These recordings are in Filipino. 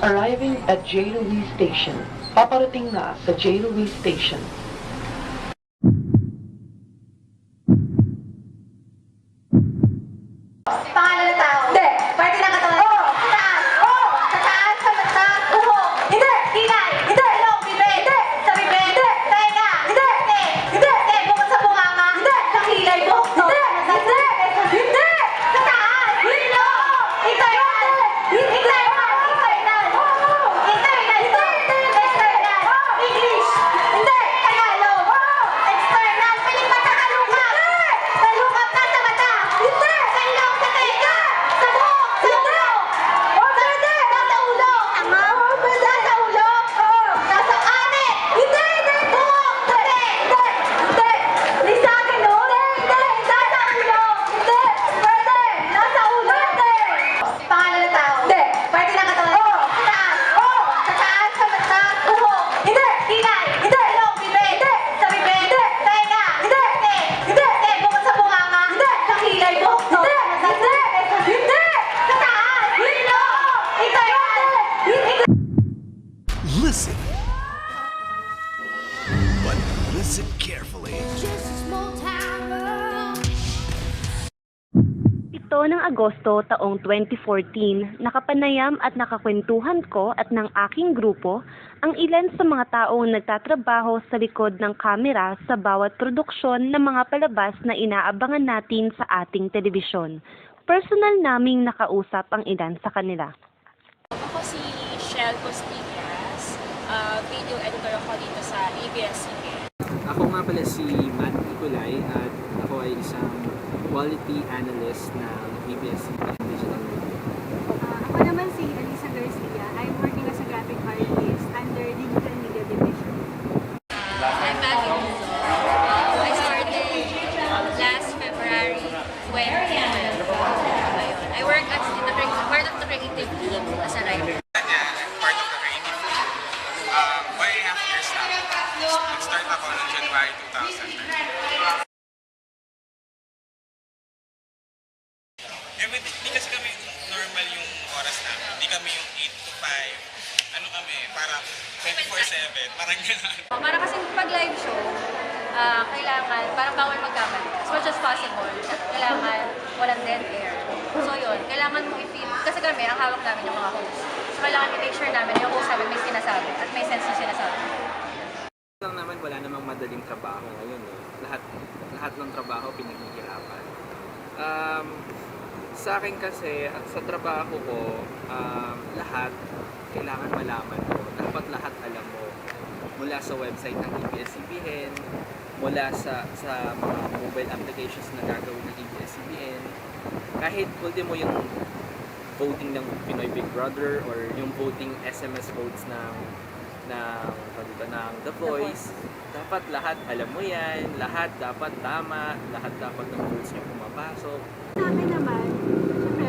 Arriving at J. Louis Station. Paparating na sa J. Louis Station. Pangalan ng tao? Hindi. Parte ng katawan? Oo. Sa taas? Oo. Sa taas? Sa mata? Uho? Hindi. Kilay? Hindi. Ilong? Bibig? Hindi. Sa bibig? Hindi. Tenga? Hindi. Hindi. Hindi. Bukod sa bunganga? Hindi. Sa kilay? Buhok to? Hindi. Hindi. Hindi. Sa taas? Ilong? Internal? Internal? Internal? Internal? External? English? Hindi. Tagalog? External? Piling mata kalungap? Kalungap na sa mata? Hindi. Sa ilong? Sa tenga? Sa buhok? Sa ulo? Nasa ulo? Nasa ulo? Nasa ani? Hindi. Buhok? Hindi. Hindi sa akin, no? Hindi. Nasa ulo? Hindi. Pwede. Nasa ulo? Hindi. Pangalan ng tao? Hindi. Parte ng katawan? Oo. Sa taas? Oo. Sa taas? Sa mata? Buhok? Hindi. Kilay? Hindi. Ilong? Bibig? Hindi. Sa bibig? Hindi. Tenga? Hindi. Hindi. Bukod sa bunganga? Hindi. Sa kilay? Buhok to? Hindi. Hindi. Sa taas? Ilong? Internal? Listen. But listen carefully. Just a small town. Ito ng Agosto taong 2014, nakapanayam at nakakwentuhan ko at ng aking grupo ang ilan sa mga taong nagtatrabaho sa likod ng kamera sa bawat produksyon ng mga palabas na inaabangan natin sa ating telebisyon. Personal naming nakausap ang ilan sa kanila. Ako si Shell Costillas, video editor ako dito sa ABS-CBN. Ako nga pala si Matt Nicolay at ako ay isang quality analyst ng ABS-CBN Digital Media. Ako naman si Alisa Garcia. I'm working as a graphic artist under Digital Media Division. I'm Maggie Muzo. I started last February 2012. I work as part of the creative team as a writer. Part of the creative team. 1.5 years na. Nag-start ako noong January 2013. Di kasi kami normal yung oras namin. Di kami yung 8 to 5. Ano kami, para 24/7. Parang gano'n. Para kasi pag live show, kailangan, parang bawal magkamali. As much as possible, kailangan walang dead air. So yun, kailangan mo i-feed. Kasi kami, ang hawak namin yung mga host. So kailangan i-make sure namin yung host namin may sinasabi at may sense yung sinasabi. Lang naman wala namang madaling trabaho ngayon eh. Lahat ng trabaho pinaghihirapan. Sa akin kasi, at sa trabaho ko, lahat kailangan malaman mo. Dapat lahat alam mo. Mula sa website ng ABS-CBN, mula sa mga mobile applications na gagawin ng ABS-CBN, kahit ultimo yung voting ng Pinoy Big Brother or yung voting SMS votes ng The Voice, dapat lahat alam mo yan, lahat dapat tama, lahat dapat ng votes niyo pumapasok. Sa akin naman, syempre,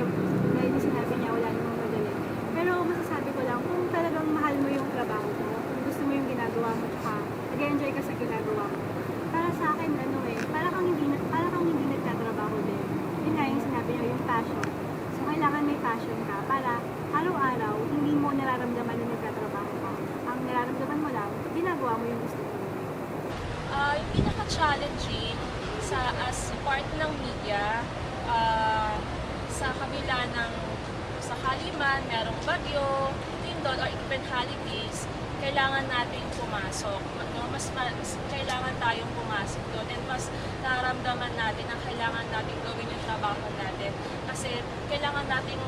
dahil yung sinabi niya wala namang madali. Pero masasabi ko lang, kung talagang mahal mo yung trabaho mo, kung gusto mo yung ginagawa mo, tsaka nag-enjoy ka sa ginagawa mo, para sa akin, para kang hindi nagtatrabaho din. Yun nga yung sinabi niya, yung passion. So, kailangan may passion ka para araw-araw, hindi mo nararamdaman na nagtatrabaho ka. Ang nararamdaman mo lang, ginagawa mo yung gusto mo. Yung pinaka-challenging as part ng media, sa kabila ng sakali man, merong bagyo, lindol, or even holidays, kailangan natin pumasok. Mas kailangan tayong pumasok doon and mas nararamdaman natin ang kailangan natin gawin yung trabaho natin. Kasi kailangan natin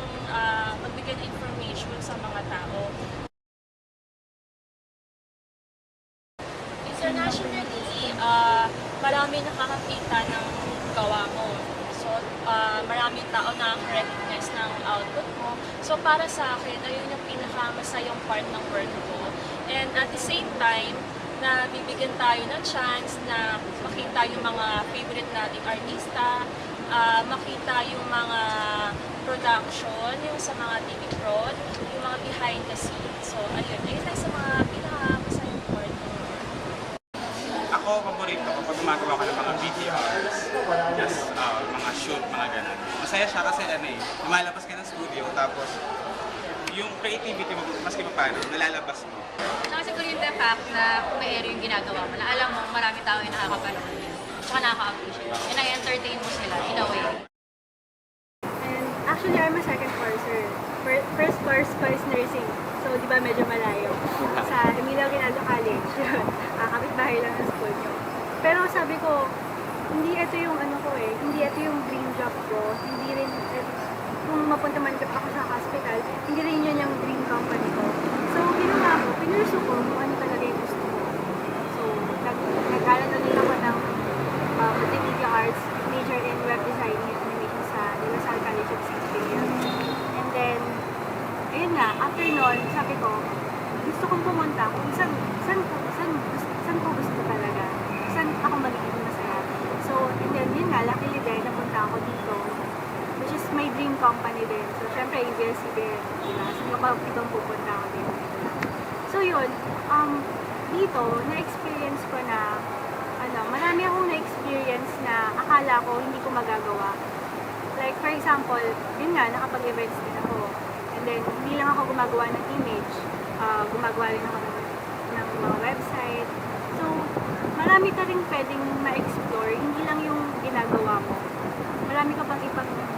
magbigay ng information sa mga tao. Internationally, marami nakakakita ng gawa mo. So, maraming tao nakaka-recognize ng output mo. So, para sa akin, ayun yung pinakamasayang part ng work ko. And at the same time, na bibigyan tayo ng chance na makita yung mga favorite nating artista, makita yung mga production, yung sa mga TV prod, yung mga behind the scenes. So, ayun tayo sa mga pinakamasayang part. Ako, paborito ko pag gumagawa ka ng mga videos, just mga shoot, mga ganun. Masaya siya kasi lumalabas ka ng studio, tapos yung creativity mo, maski pa paano, nalalabas mo. Saka siguro yung the fact na kung may area yung ginagawa mo, na alam mo, marami tao yung nakakapanood yun. Tsaka nakaka-appreciate. And I-entertain mo sila in a way. And actually, I'm a second courser. First course ko is nursing. So, di ba medyo malayo. Sa Emilio Aguinaldo College. Kapit-bahay lang ang school nyo. Pero sabi ko, hindi ito yung ano ko eh. Hindi ito yung dream job ko. Hindi rin, kung mapunta man ako sa hospital, hindi rin yun yung dream company ko. So, ginawa ko, pinurso ko kung ano talaga yung gusto ko. So, nag-aral na din ako ng multimedia arts, major in web design and animation sa De La Salle College of Shakespeare. And then, ayun nga, after nun, sabi ko, gusto kong pumunta kung saan ko gusto talaga. Saan ako magiging masaya. So, and then, yun nga, luckily din, napunta ako dito, which is my dream company din. So, syempre, ABS-CBN, diba? So, itong pupunta ako din. So, yun, dito, na-experience ko na, marami akong na-experience na akala ko hindi ko magagawa. Like, for example, yun nga, nakapag-events din ako. And then, hindi lang ako gumagawa ng image, gumagawa rin ako ng mga website. So, marami ka rin pwedeng ma-explore, hindi lang yung ginagawa mo. Marami ka pang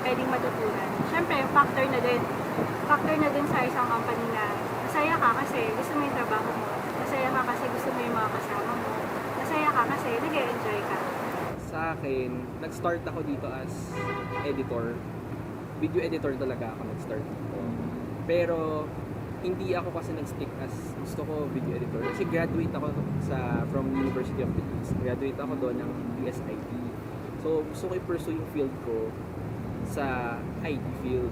pwedeng matutunan. Siyempre, factor na din sa isang company na masaya ka kasi gusto mo yung trabaho mo. Masaya ka kasi gusto mo yung mga kasama mo. Masaya ka kasi nag-e-enjoy ka. Sa akin, nag-start ako dito as editor. Video editor talaga ako nag-start dito. Pero, hindi ako kasi nag-stick as gusto ko video editor. Kasi graduate ako from University of the East. Graduate ako doon ng PSIT. So, gusto ko i-pursue yung field ko sa IT field.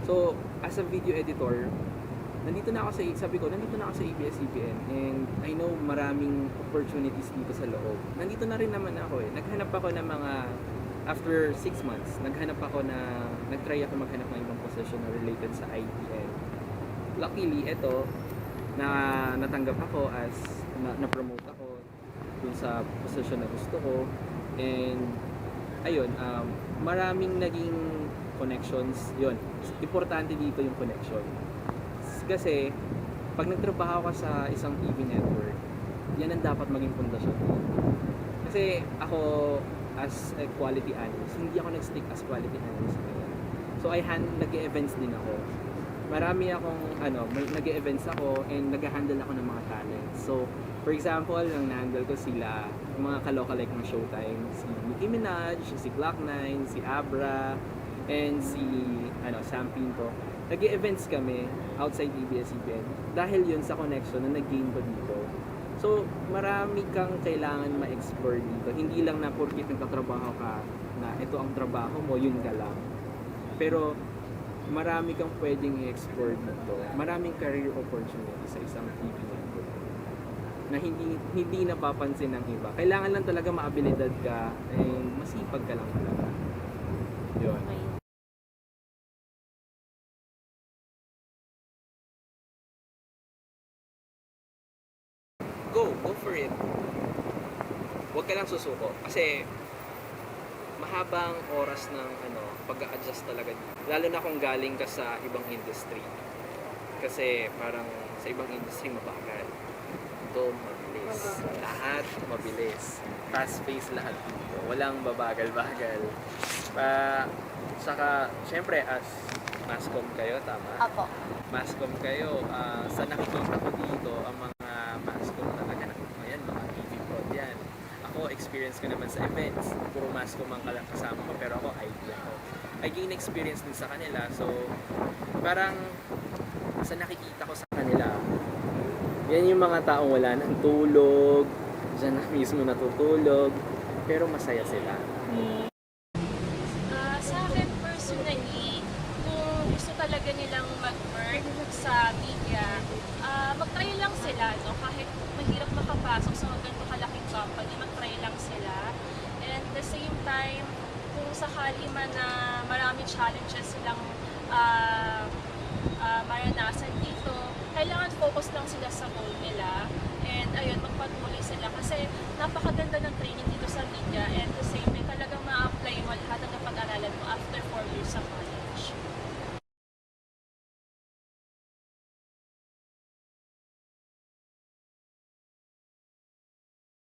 So, as a video editor, nandito na ako sa ABS-CBN and I know maraming opportunities dito sa loob. Nandito na rin naman ako eh. Naghanap ako ng mga, after 6 months, nagtry ako maghanap ng ibang position na related sa IT. And luckily, ito, natanggap ako as, na-promote ako dun sa position na gusto ko. And, ayun, maraming naging connections. Yun, importante dito yung connection. Kasi, pag nagtrabaho ka sa isang TV network, yan ang dapat maging pundasyon. Kasi ako, as a quality analyst, hindi ako nag-stick as quality analyst ngayon. So, nag-e-events din ako. Marami akong, nag-e-events ako and nag-handle ako ng mga talents. So, for example, ang na-handle ko sila, yung mga kalokalike ng Showtime, si Nicki Minaj, si Glock 9, si Abra, and si Sam Pinto. Nag-e-events kami outside ABS-CBN dahil yun sa connection na nag-gain ko dito. So, marami kang kailangan ma-explore dito. Hindi lang na porkit nagtatrabaho ka na ito ang trabaho mo, yun ka lang. Pero, marami kang pwedeng i-explore dito. Maraming career opportunity sa isang TV network na hindi napapansin ng iba. Kailangan lang talaga maabilidad ka and masipag ka lang talaga. Yun. Go for it. Huwag ka lang susuko kasi mahabang oras ng pag-a-adjust talaga dito. Lalo na kung galing ka sa ibang industry. Kasi parang sa ibang industry mabagal. Ito mabilis. Lahat mabilis. Fast-paced lahat dito. Walang babagal-bagal. Saka, syempre as mascom kayo, tama? Apo. Mascom kayo. Sa nakikita ko dito, ang mga mascom talaga nakikita yan, mga TV prod yan. Ako, experience ko naman sa events. Puro mascom ang kasama ko, pero ako, IT ako. I gain experience din sa kanila. So, parang sa nakikita ko sa kanila, yan yung mga taong wala ng tulog, dyan na mismo natutulog, pero masaya sila. Sa akin personally, kung gusto talaga nilang mag-work sa media, mag-try lang sila, no? Kahit mahirap makapasok sa ganito kalaking company, mag-try lang sila. And at the same time, kung sakali man na maraming challenges silang maranasan dito, kailangan focus lang sila sa goal nila. And ayun, magpatuloy sila kasi napakaganda ng training dito sa media and the same time talagang ma-apply mo lahat ng napag-aralan mo after 4 years sa college.